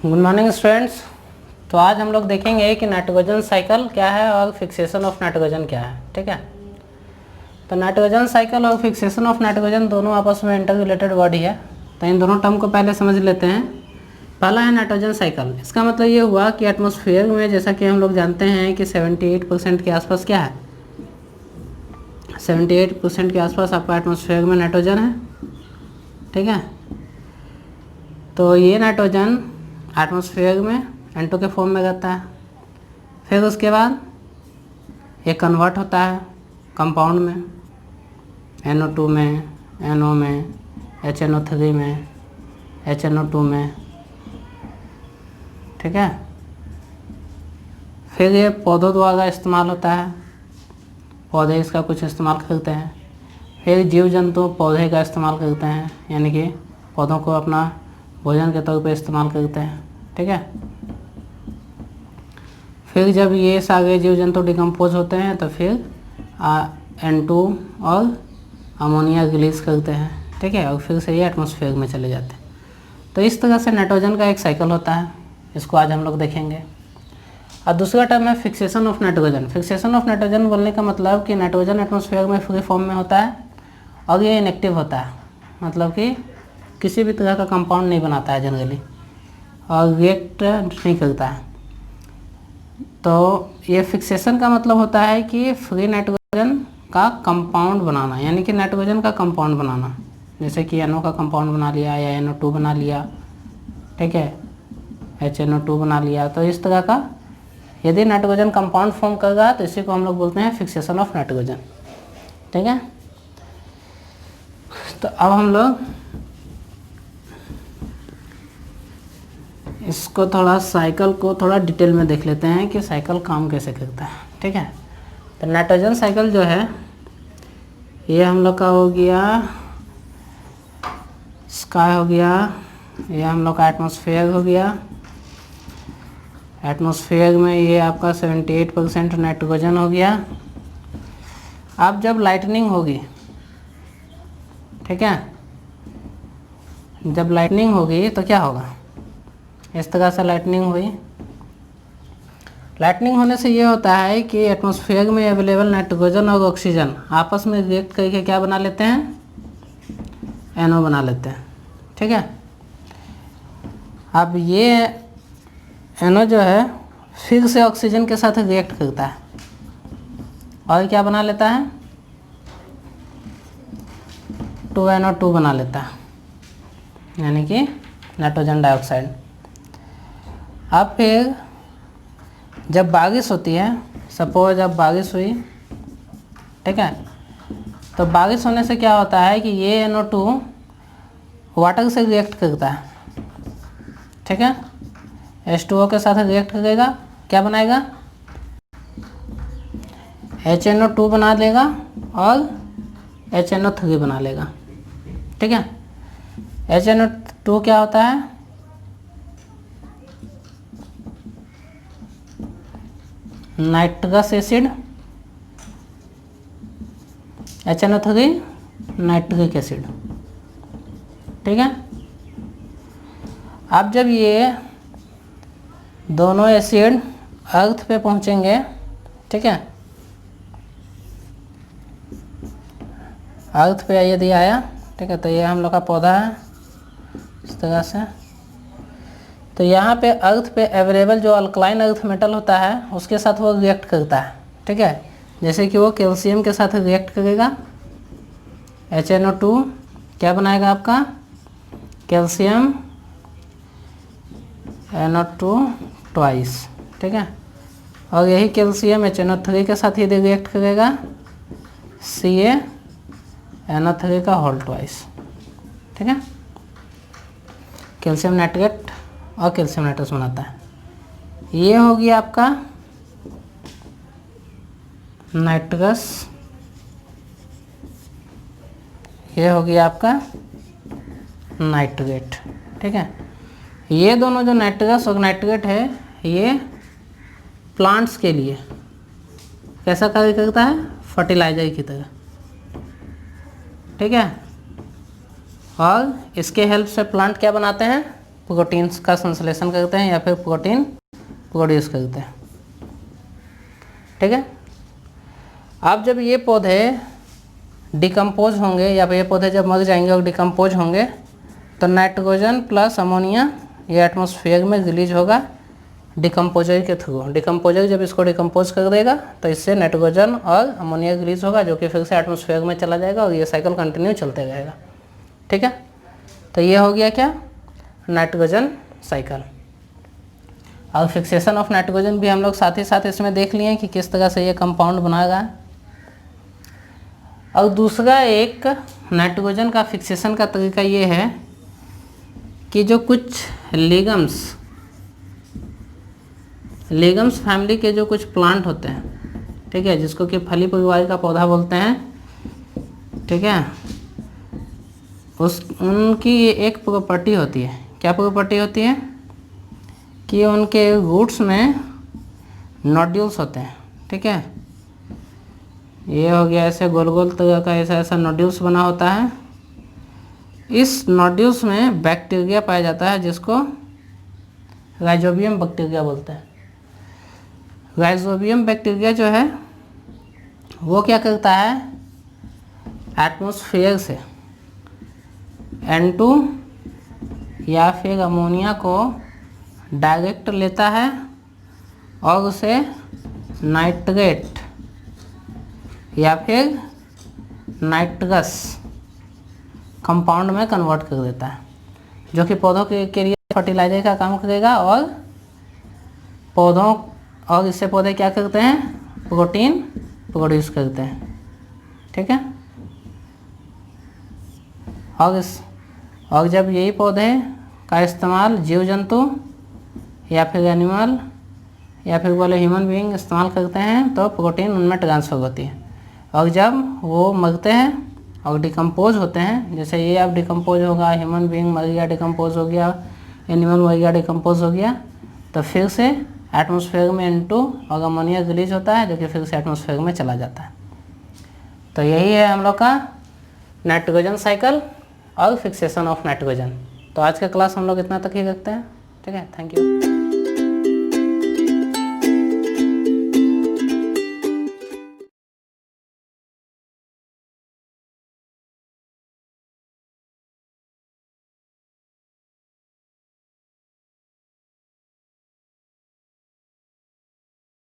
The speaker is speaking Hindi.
Good morning students. तो आज हम लोग देखेंगे कि नाइट्रोजन साइकिल क्या है और फिक्सेशन ऑफ नाइट्रोजन क्या है। ठीक है, तो नाइट्रोजन साइकिल और फिक्सेशन ऑफ नाइट्रोजन दोनों आपस में इंटर रिलेटेड वर्ड ही है। तो इन दोनों टर्म को पहले समझ लेते हैं। पहला है नाइट्रोजन साइकिल। इसका मतलब ये हुआ कि एटमॉस्फेयर में जैसा कि हम लोग जानते हैं कि 78% के आसपास क्या है, 78% के आसपास आपका एटमॉस्फेयर में नाइट्रोजन है। ठीक है, तो ये नाइट्रोजन एटमॉस्फेयर में N2 के फॉर्म में रहता है। फिर उसके बाद ये कन्वर्ट होता है कंपाउंड में, NO2 में, NO में, HNO3 में, HNO2 में। ठीक है, फिर ये पौधों द्वारा इस्तेमाल होता है, पौधे इसका कुछ इस्तेमाल करते हैं। फिर जीव जंतु पौधे का इस्तेमाल करते हैं, यानी कि पौधों को अपना भोजन के तौर पे इस्तेमाल करते हैं। ठीक है, फिर जब ये सारे जीव जंतु डिकम्पोज होते हैं तो फिर N2 और अमोनिया रिलीज करते हैं। ठीक है, और फिर से ये एटमॉस्फेयर में चले जाते हैं। तो इस तरह से नाइट्रोजन का एक साइकिल होता है, इसको आज हम लोग देखेंगे। और दूसरा टर्म है fixation of nitrogen. Fixation of nitrogen बोलने का मतलब कि नाइट्रोजन एटमॉस्फेयर में फ्री फॉर्म में होता है और ये इनएक्टिव होता है, मतलब कि किसी भी तरह का कंपाउंड नहीं बनाता है जनरली और रिएक्ट नहीं करता है। तो ये फिक्सेशन का मतलब होता है कि फ्री नाइट्रोजन का कंपाउंड बनाना, यानी कि नाइट्रोजन का कंपाउंड बनाना, जैसे कि NO का कंपाउंड बना लिया या NO2 बना लिया। ठीक है, HNO2 बना लिया। तो इस तरह का यदि नाइट्रोजन कंपाउंड फॉर्म कर रहा है तो इसी को हम लोग बोलते हैं फिक्सेशन ऑफ नाइट्रोजन। ठीक है, तो अब हम लोग इसको थोड़ा साइकिल को थोड़ा डिटेल में देख लेते हैं कि साइकिल काम कैसे करता है। ठीक है, तो नाइट्रोजन साइकिल जो है ये हम लोग का हो गया, स्काई हो गया, ये हम लोग का एटमॉस्फेयर हो गया। एटमॉस्फेयर में ये आपका 78% नाइट्रोजन हो गया। अब जब लाइटनिंग होगी, ठीक है, जब लाइटनिंग होगी तो क्या होगा, इस तरह से लाइटनिंग हुई। लाइटनिंग होने से ये होता है कि एटमॉस्फेयर में अवेलेबल नाइट्रोजन और ऑक्सीजन आपस में रिएक्ट करके क्या बना लेते हैं, NO बना लेते हैं। ठीक है, अब ये NO जो है फिर से ऑक्सीजन के साथ रिएक्ट करता है और क्या बना लेता है, 2NO2 बना लेता है, यानी कि नाइट्रोजन डाइऑक्साइड। अब फिर जब बारिश होती है, सपोज अब बारिश हुई, ठीक है, तो बारिश होने से क्या होता है कि ये NO2 वाटर से रिएक्ट करता है। ठीक है, H2O के साथ रिएक्ट करेगा, क्या बनाएगा, HNO2 बना लेगा और HNO3 बना लेगा। ठीक है, HNO2 क्या होता है, nitrous acid, HNO3 nitric acid. ठीक है, अब जब ये दोनों एसिड अर्थ पे पहुंचेंगे, ठीक है, अर्थ पे यदि आया, ठीक है, तो ये हम लोग का पौधा है इस तरह से। तो यहाँ पे अर्थ पे अवेलेबल जो अल्कलाइन अर्थ मेटल होता है उसके साथ वो रिएक्ट करता है। ठीक है, जैसे कि वो कैल्शियम के साथ रिएक्ट करेगा, HNO2 क्या बनाएगा आपका, कैल्शियम NO2 ट्वाइस। ठीक है, और यही कैल्शियम HNO3 के साथ यदि रिएक्ट करेगा, CaNO3 का होल ट्वाइस। ठीक है, कैल्शियम नाइट्रेट और कैल्शियम नाइट्रस बनाता है। ये हो गया आपका नाइट्रस, ये हो गया आपका नाइट्रेट। ठीक है, ये दोनों जो नाइट्रस और नाइट्रेट है ये प्लांट्स के लिए कैसा कार्य करता है, फर्टिलाइजर की तरह। ठीक है, और इसके हेल्प से प्लांट क्या बनाते हैं, प्रोटीन्स का संश्लेषण करते हैं या फिर प्रोटीन प्रोड्यूस करते हैं। ठीक है। अब जब ये पौधे डिकम्पोज होंगे या फिर ये पौधे जब मर जाएंगे और डिकम्पोज होंगे तो नाइट्रोजन प्लस अमोनिया ये एटमॉस्फेयर में रिलीज होगा डिकम्पोजर के थ्रू। डिकम्पोजर जब इसको डिकम्पोज कर देगा तो इससे नाइट्रोजन और अमोनिया रिलीज होगा जो कि फिर से एटमॉस्फेयर में चला जाएगा और ये साइकिल कंटिन्यू चलते रहेगा। ठीक है। तो ये हो गया क्या, नाइट्रोजन साइकिल। और फिक्सेशन ऑफ नाइट्रोजन भी हम लोग साथ ही साथ इसमें देख लिए कि किस तरह से ये कंपाउंड बनाएगा। और दूसरा एक नाइट्रोजन का फिक्सेशन का तरीका ये है कि जो कुछ लेगम्स फैमिली के जो कुछ प्लांट होते हैं, ठीक है, जिसको कि फली परिवार का पौधा बोलते हैं, ठीक है, उनकी एक प्रॉपर्टी होती है। क्या प्रॉपर्टी होती है कि उनके रूट्स में नोड्यूल्स होते हैं। ठीक है, ये हो गया ऐसे गोल गोल तरह का ऐसा नोड्यूल्स बना होता है। इस नोड्यूल्स में बैक्टीरिया पाया जाता है जिसको राइजोबियम बैक्टीरिया बोलते हैं। राइजोबियम बैक्टीरिया जो है वो क्या करता है, एटमॉस्फेयर से N2 या फिर अमोनिया को डायरेक्ट लेता है और उसे नाइट्रेट या फिर नाइट्रस कंपाउंड में कन्वर्ट कर देता है, जो कि पौधों के लिए फर्टिलाइजर का काम करेगा और इससे पौधे क्या करते हैं, प्रोटीन प्रोड्यूस करते हैं। ठीक है। और जब यही पौधे का इस्तेमाल जीव जंतु या फिर एनिमल या फिर बोले ह्यूमन बीइंग इस्तेमाल करते हैं तो प्रोटीन उनमें ट्रांसफर होती है। और जब वो मरते हैं और डिकम्पोज होते हैं, जैसे ये अब डिकम्पोज होगा, ह्यूमन बीइंग मर गया डिकम्पोज हो गया, एनिमल मर गया डिकम्पोज हो गया, तो फिर से एटमॉस्फेयर में N2 और अमोनिया रिलीज होता है जो कि फिर से एटमॉस्फेयर में चला जाता है। तो यही है हम लोग का नाइट्रोजन साइकिल और फिक्सेशन ऑफ नाइट्रोजन। तो आज का क्लास हम लोग इतना तक ही रखते हैं। ठीक है, थैंक यू।